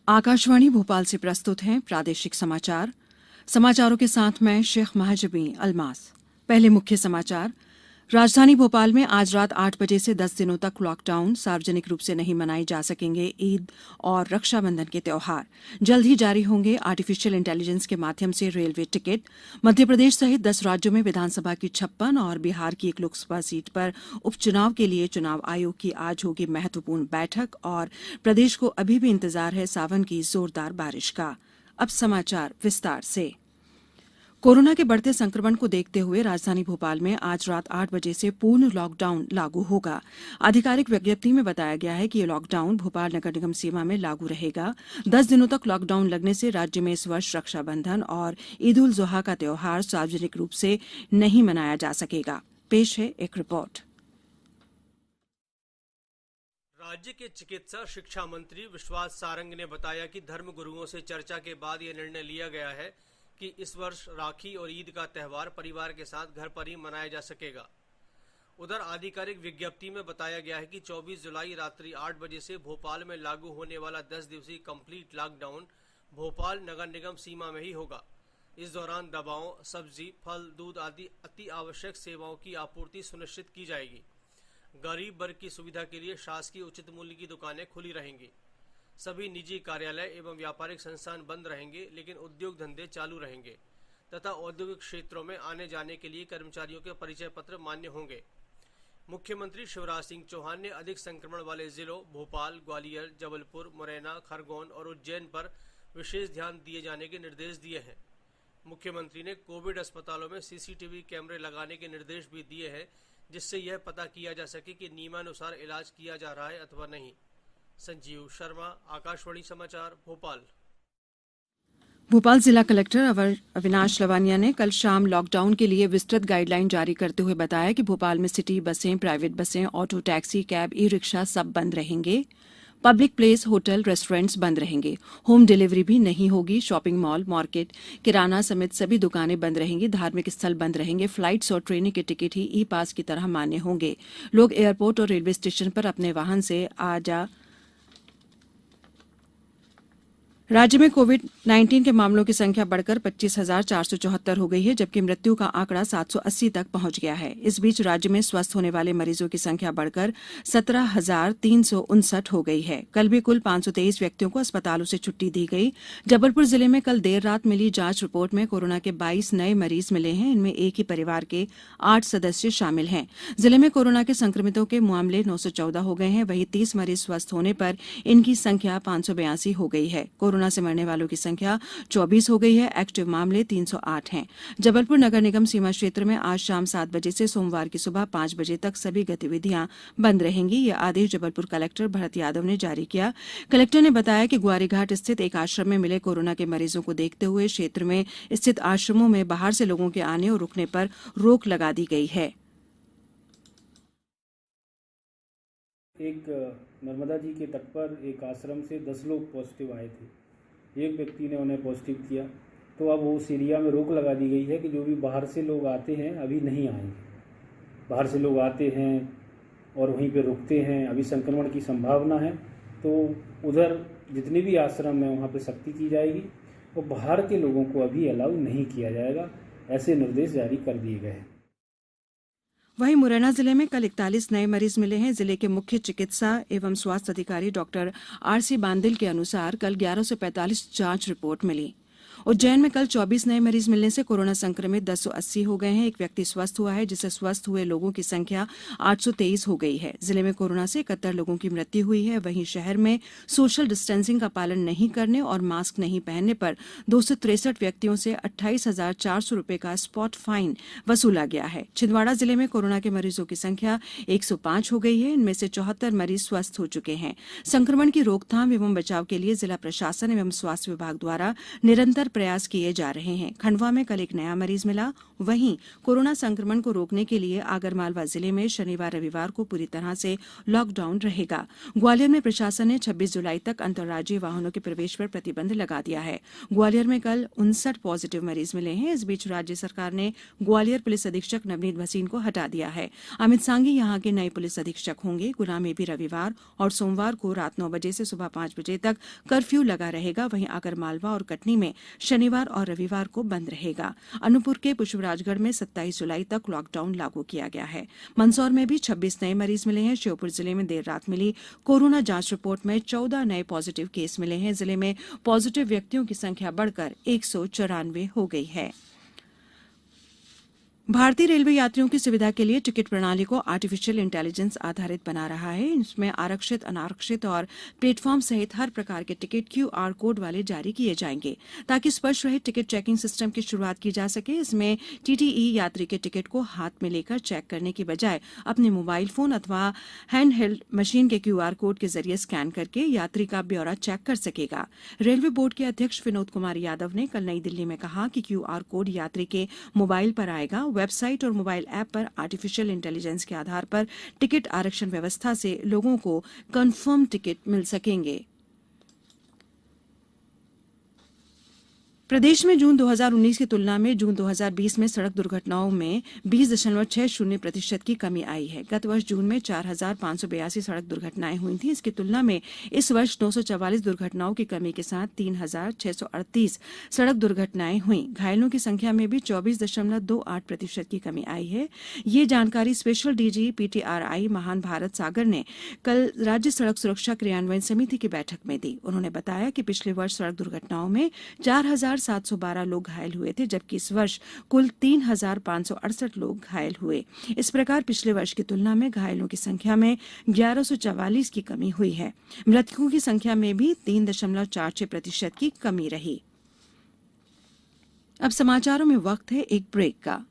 आकाशवाणी भोपाल से प्रस्तुत हैं प्रादेशिक समाचार। समाचारों के साथ मैं शेख महजबी अल्मास। पहले मुख्य समाचार। राजधानी भोपाल में आज रात 8 बजे से 10 दिनों तक लॉकडाउन। सार्वजनिक रूप से नहीं मनाए जा सकेंगे ईद और रक्षाबंधन के त्यौहार। जल्द ही जारी होंगे आर्टिफिशियल इंटेलिजेंस के माध्यम से रेलवे टिकट। मध्यप्रदेश सहित 10 राज्यों में विधानसभा की 56 और बिहार की एक लोकसभा सीट पर उपचुनाव के लिए चुनाव आयोग की आज होगी महत्वपूर्ण बैठक। और प्रदेश को अभी भी इंतजार है सावन की जोरदार बारिश का। अब समाचार विस्तार से। कोरोना के बढ़ते संक्रमण को देखते हुए राजधानी भोपाल में आज रात 8 बजे से पूर्ण लॉकडाउन लागू होगा। आधिकारिक विज्ञप्ति में बताया गया है कि ये लॉकडाउन भोपाल नगर निगम सीमा में लागू रहेगा। 10 दिनों तक लॉकडाउन लगने से राज्य में इस वर्ष रक्षाबंधन और ईद उल जुहा का त्यौहार सार्वजनिक रूप से नहीं मनाया जा सकेगा। पेश है एक रिपोर्ट। राज्य के चिकित्सा शिक्षा मंत्री विश्वास सारंग ने बताया कि धर्म गुरुओं से चर्चा के बाद यह निर्णय लिया गया है कि इस वर्ष राखी और ईद का त्यौहार परिवार के साथ घर पर ही मनाया जा सकेगा। उधर आधिकारिक विज्ञप्ति में बताया गया है कि 24 जुलाई रात्रि 8 बजे से भोपाल में लागू होने वाला 10 दिवसीय कंप्लीट लॉकडाउन भोपाल नगर निगम सीमा में ही होगा। इस दौरान दवाओं, सब्जी, फल, दूध आदि अति आवश्यक सेवाओं की आपूर्ति सुनिश्चित की जाएगी। गरीब वर्ग की सुविधा के लिए शासकीय उचित मूल्य की दुकानें खुली रहेंगी। सभी निजी कार्यालय एवं व्यापारिक संस्थान बंद रहेंगे, लेकिन उद्योग धंधे चालू रहेंगे तथा औद्योगिक क्षेत्रों में आने जाने के लिए कर्मचारियों के परिचय पत्र मान्य होंगे। मुख्यमंत्री शिवराज सिंह चौहान ने अधिक संक्रमण वाले जिलों भोपाल, ग्वालियर, जबलपुर, मुरैना, खरगोन और उज्जैन पर विशेष ध्यान दिए जाने के निर्देश दिए हैं। मुख्यमंत्री ने कोविड अस्पतालों में सीसीटीवी कैमरे लगाने के निर्देश भी दिए हैं, जिससे यह पता किया जा सके कि नियमानुसार इलाज किया जा रहा है अथवा नहीं। संजीव शर्मा, आकाशवाणी समाचार, भोपाल। भोपाल जिला कलेक्टर अविनाश लवानिया ने कल शाम लॉकडाउन के लिए विस्तृत गाइडलाइन जारी करते हुए बताया कि भोपाल में सिटी बसें, प्राइवेट बसें, auto taxi, cab, e rickshaw सब बंद रहेंगे। पब्लिक प्लेस, होटल, रेस्टोरेंट्स बंद रहेंगे। होम डिलीवरी भी नहीं होगी। शॉपिंग मॉल, मार्केट, किराना समेत सभी दुकानें बंद रहेंगी। धार्मिक स्थल बंद रहेंगे। फ्लाइट्स और ट्रेन के टिकट ही ई पास की तरह मान्य होंगे। लोग एयरपोर्ट और रेलवे स्टेशन पर अपने वाहन से आ जा। राज्य में कोविड-19 के मामलों की संख्या बढ़कर 25,474 हो गई है, जबकि मृत्यु का आंकड़ा 780 तक पहुंच गया है। इस बीच राज्य में स्वस्थ होने वाले मरीजों की संख्या बढ़कर 17,359 हो गई है। कल भी कुल 523 व्यक्तियों को अस्पतालों से छुट्टी दी गई। जबलपुर जिले में कल देर रात मिली जांच रिपोर्ट में कोरोना के 22 नए मरीज मिले हैं। इनमें एक ही परिवार के 8 सदस्य शामिल हैं। जिले में कोरोना के संक्रमितों के मामले 914 हो गए हैं। वहीं 30 मरीज स्वस्थ होने पर इनकी संख्या 582 हो गई है। कोरोना से मरने वालों की संख्या 24 हो गई है। एक्टिव मामले 308 हैं। जबलपुर नगर निगम सीमा क्षेत्र में आज शाम 7 बजे से सोमवार की सुबह 5 बजे तक सभी गतिविधियां बंद रहेंगी। यह आदेश जबलपुर कलेक्टर भरत यादव ने जारी किया। कलेक्टर ने बताया कि ग्वारीघाट स्थित एक आश्रम में मिले कोरोना के मरीजों को देखते हुए क्षेत्र में स्थित आश्रमों में बाहर से लोगों के आने और रुकने पर रोक लगा दी गई है। एक नर्मदा जी के तट पर एक आश्रम से 10 लोग पॉजिटिव आए थे। एक व्यक्ति ने उन्हें पॉजिटिव किया, तो अब उस एरिया में रोक लगा दी गई है कि जो भी बाहर से लोग आते हैं अभी नहीं आएंगे। बाहर से लोग आते हैं और वहीं पे रुकते हैं, अभी संक्रमण की संभावना है, तो उधर जितने भी आश्रम हैं वहाँ पे सख्ती की जाएगी और बाहर के लोगों को अभी अलाउ नहीं किया जाएगा। ऐसे निर्देश जारी कर दिए गए हैं। वहीं मुरैना जिले में कल 41 नए मरीज मिले हैं। जिले के मुख्य चिकित्सा एवं स्वास्थ्य अधिकारी डॉक्टर आरसी बांदिल के अनुसार कल 1145 जांच रिपोर्ट मिली। उज्जैन में कल 24 नए मरीज मिलने से कोरोना संक्रमित 1080 हो गए हैं। एक व्यक्ति स्वस्थ हुआ है, जिससे स्वस्थ हुए लोगों की संख्या 823 हो गई है। जिले में कोरोना से 71 लोगों की मृत्यु हुई है। वहीं शहर में सोशल डिस्टेंसिंग का पालन नहीं करने और मास्क नहीं पहनने पर 263 व्यक्तियों से 28,400 रुपए का स्पॉट फाइन वसूला गया है। छिंदवाड़ा जिले में कोरोना के मरीजों की संख्या 105 हो गई है। इनमें से 74 मरीज स्वस्थ हो चुके हैं। संक्रमण की रोकथाम एवं बचाव के लिए जिला प्रशासन एवं स्वास्थ्य विभाग द्वारा निरंतर निरंतर प्रयास किए जा रहे हैं। खंडवा में कल एक नया मरीज मिला। वहीं कोरोना संक्रमण को रोकने के लिए आगरमालवा जिले में शनिवार रविवार को पूरी तरह से लॉकडाउन रहेगा। ग्वालियर में प्रशासन ने 26 जुलाई तक अंतर्राज्यीय वाहनों के प्रवेश पर प्रतिबंध लगा दिया है। ग्वालियर में कल 59 पॉजिटिव मरीज मिले हैं। इस बीच राज्य सरकार ने ग्वालियर पुलिस अधीक्षक नवनीत भसीन को हटा दिया है। अमित सांघी यहां के नए पुलिस अधीक्षक होंगे। गुना में भी रविवार और सोमवार को रात 9 बजे से सुबह 5 बजे तक कर्फ्यू लगा रहेगा। वहीं आगरमालवा और कटनी में शनिवार और रविवार को बंद रहेगा। अनूपपुर के पुष्पराजगढ़ में 27 जुलाई तक लॉकडाउन लागू किया गया है। मंदसौर में भी 26 नए मरीज मिले हैं। श्योपुर जिले में देर रात मिली कोरोना जांच रिपोर्ट में 14 नए पॉजिटिव केस मिले हैं। जिले में पॉजिटिव व्यक्तियों की संख्या बढ़कर 194 हो गई है। भारतीय रेलवे यात्रियों की सुविधा के लिए टिकट प्रणाली को आर्टिफिशियल इंटेलिजेंस आधारित बना रहा है। इसमें आरक्षित, अनारक्षित और प्लेटफॉर्म सहित हर प्रकार के टिकट QR कोड वाले जारी किए जाएंगे ताकि स्पर्श रहित टिकट चेकिंग सिस्टम की शुरुआत की जा सके। इसमें TTE यात्री के टिकट को हाथ में लेकर चेक करने की बजाय अपने मोबाइल फोन अथवा हैंड हेल्ड मशीन के QR कोड के जरिए स्कैन करके यात्री का ब्यौरा चेक कर सकेगा। रेलवे बोर्ड के अध्यक्ष विनोद कुमार यादव ने कल नई दिल्ली में कहा कि QR कोड यात्री के मोबाइल पर आएगा। वेबसाइट और मोबाइल ऐप पर आर्टिफिशियल इंटेलिजेंस के आधार पर टिकट आरक्षण व्यवस्था से लोगों को कंफर्म टिकट मिल सकेंगे। प्रदेश में जून 2019 की तुलना में जून 2020 में सड़क दुर्घटनाओं में 20.60% की कमी आई है। गत वर्ष जून में 4,582 सड़क दुर्घटनाएं हुई थी। इसकी तुलना में इस वर्ष 944 दुर्घटनाओं की कमी के साथ 3,638 सड़क दुर्घटनाएं हुई। घायलों की संख्या में भी 24.28% की कमी आई है। ये जानकारी स्पेशल DG PTRI महान भारत सागर ने कल राज्य सड़क सुरक्षा क्रियान्वयन समिति की बैठक में दी। उन्होंने बताया कि पिछले वर्ष सड़क दुर्घटनाओं में 4,712 लोग घायल हुए थे, जबकि इस वर्ष कुल 3,568 लोग घायल हुए। इस प्रकार पिछले वर्ष की तुलना में घायलों की संख्या में 1144 की कमी हुई है। मृतकों की संख्या में भी 3.46% की कमी रही। अब समाचारों में वक्त है एक ब्रेक का।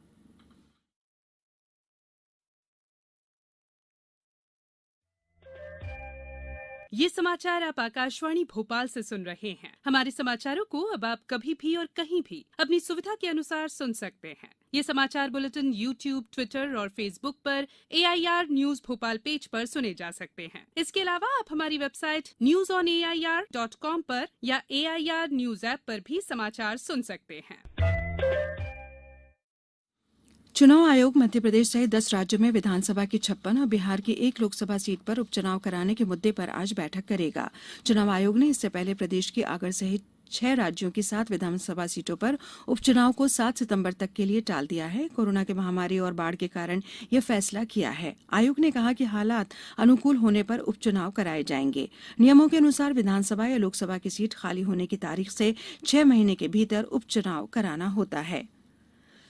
ये समाचार आप आकाशवाणी भोपाल से सुन रहे हैं। हमारे समाचारों को अब आप कभी भी और कहीं भी अपनी सुविधा के अनुसार सुन सकते हैं। ये समाचार बुलेटिन YouTube, ट्विटर और फेसबुक पर AIR न्यूज भोपाल पेज पर सुने जा सकते हैं। इसके अलावा आप हमारी वेबसाइट newsonair.com पर या AIR न्यूज ऐप पर भी समाचार सुन सकते हैं। चुनाव आयोग मध्य प्रदेश सहित 10 राज्यों में विधानसभा की 56 और बिहार की 1 लोकसभा सीट पर उपचुनाव कराने के मुद्दे पर आज बैठक करेगा। चुनाव आयोग ने इससे पहले प्रदेश की आगर सहित 6 राज्यों की 7 विधानसभा सीटों पर उपचुनाव को 7 सितंबर तक के लिए टाल दिया है। कोरोना की महामारी और बाढ़ के कारण यह फैसला किया है। आयोग ने कहा कि हालात अनुकूल होने पर उपचुनाव कराए जाएंगे। नियमों के अनुसार विधानसभा या लोकसभा की सीट खाली होने की तारीख से 6 महीने के भीतर उपचुनाव कराना होता है।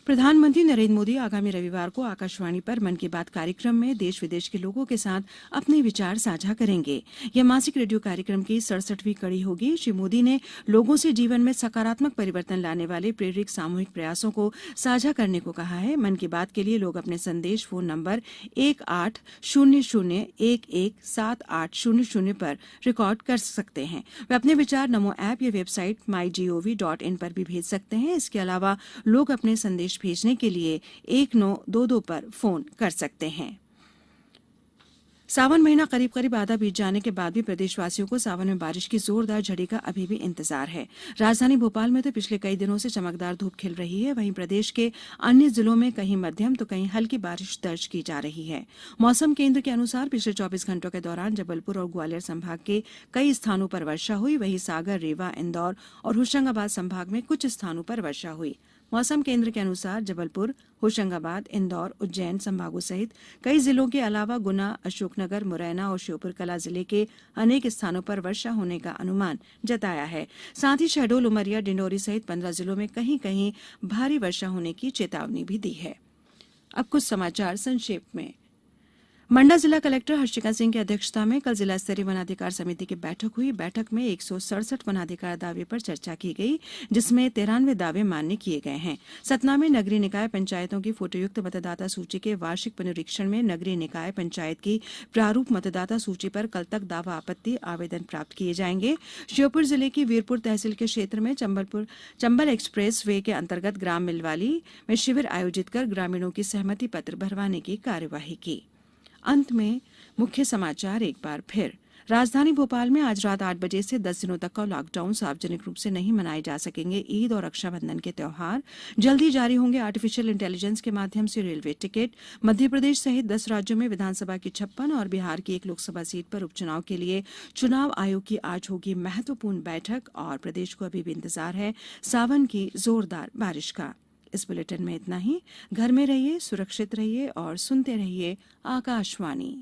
प्रधानमंत्री नरेंद्र मोदी आगामी रविवार को आकाशवाणी पर मन की बात कार्यक्रम में देश विदेश के लोगों के साथ अपने विचार साझा करेंगे। यह मासिक रेडियो कार्यक्रम की 67वीं कड़ी होगी। श्री मोदी ने लोगों से जीवन में सकारात्मक परिवर्तन लाने वाले प्रेरक सामूहिक प्रयासों को साझा करने को कहा है। मन की बात के लिए लोग अपने संदेश फोन नंबर 1800117800 पर रिकॉर्ड कर सकते हैं। वे अपने विचार नमो ऐप या वेबसाइट mygov.in पर भी भेज सकते हैं। इसके अलावा लोग अपने संदेश भेजने के लिए 1922 पर फोन कर सकते हैं। सावन महीना करीब करीब आधा बीत जाने के बाद भी प्रदेशवासियों को सावन में बारिश की जोरदार झड़ी का अभी भी इंतजार है। राजधानी भोपाल में तो पिछले कई दिनों से चमकदार धूप खिल रही है। वहीं प्रदेश के अन्य जिलों में कहीं मध्यम तो कहीं हल्की बारिश दर्ज की जा रही है। मौसम केंद्र के अनुसार पिछले 24 घंटों के दौरान जबलपुर और ग्वालियर संभाग के कई स्थानों पर वर्षा हुई। वहीं सागर, रीवा, इंदौर और होशंगाबाद संभाग में कुछ स्थानों पर वर्षा हुई। मौसम केंद्र के अनुसार जबलपुर, होशंगाबाद, इंदौर, उज्जैन संभागों सहित कई जिलों के अलावा गुना, अशोकनगर, मुरैना और श्योपुर कला जिले के अनेक स्थानों पर वर्षा होने का अनुमान जताया है। साथ ही शहडोल, उमरिया, डिंडोरी सहित 15 जिलों में कहीं कहीं भारी वर्षा होने की चेतावनी भी दी है। अब कुछ समाचार संक्षेप में। मंडला जिला कलेक्टर हर्षिका सिंह की अध्यक्षता में कल जिला स्तरीय वनाधिकार समिति की बैठक हुई। बैठक में 167 वनाधिकार दावे पर चर्चा की गई, जिसमें 93 दावे मान्य किए गए हैं। सतना में नगरीय निकाय पंचायतों की फोटोयुक्त मतदाता सूची के वार्षिक पुनरीक्षण में नगरीय निकाय पंचायत की प्रारूप मतदाता सूची पर कल तक दावा आपत्ति आवेदन प्राप्त किए जाएंगे। श्योपुर जिले की वीरपुर तहसील के क्षेत्र में चंबल एक्सप्रेस वे के अंतर्गत ग्राम मिलवाली में शिविर आयोजित कर ग्रामीणों की सहमति पत्र भरवाने की कार्यवाही की। अंत में मुख्य समाचार एक बार फिर। राजधानी भोपाल में आज रात 8 बजे से 10 दिनों तक का लॉकडाउन। सार्वजनिक रूप से नहीं मनाए जा सकेंगे ईद और रक्षाबंधन के त्यौहार। जल्दी जारी होंगे आर्टिफिशियल इंटेलिजेंस के माध्यम से रेलवे टिकट। मध्य प्रदेश सहित 10 राज्यों में विधानसभा की 56 और बिहार की 1 लोकसभा सीट पर उपचुनाव के लिए चुनाव आयोग की आज होगी महत्वपूर्ण बैठक। और प्रदेश को अभी भी इंतजार है सावन की जोरदार बारिश का। इस बुलेटिन में इतना ही। घर में रहिए, सुरक्षित रहिए और सुनते रहिए आकाशवाणी।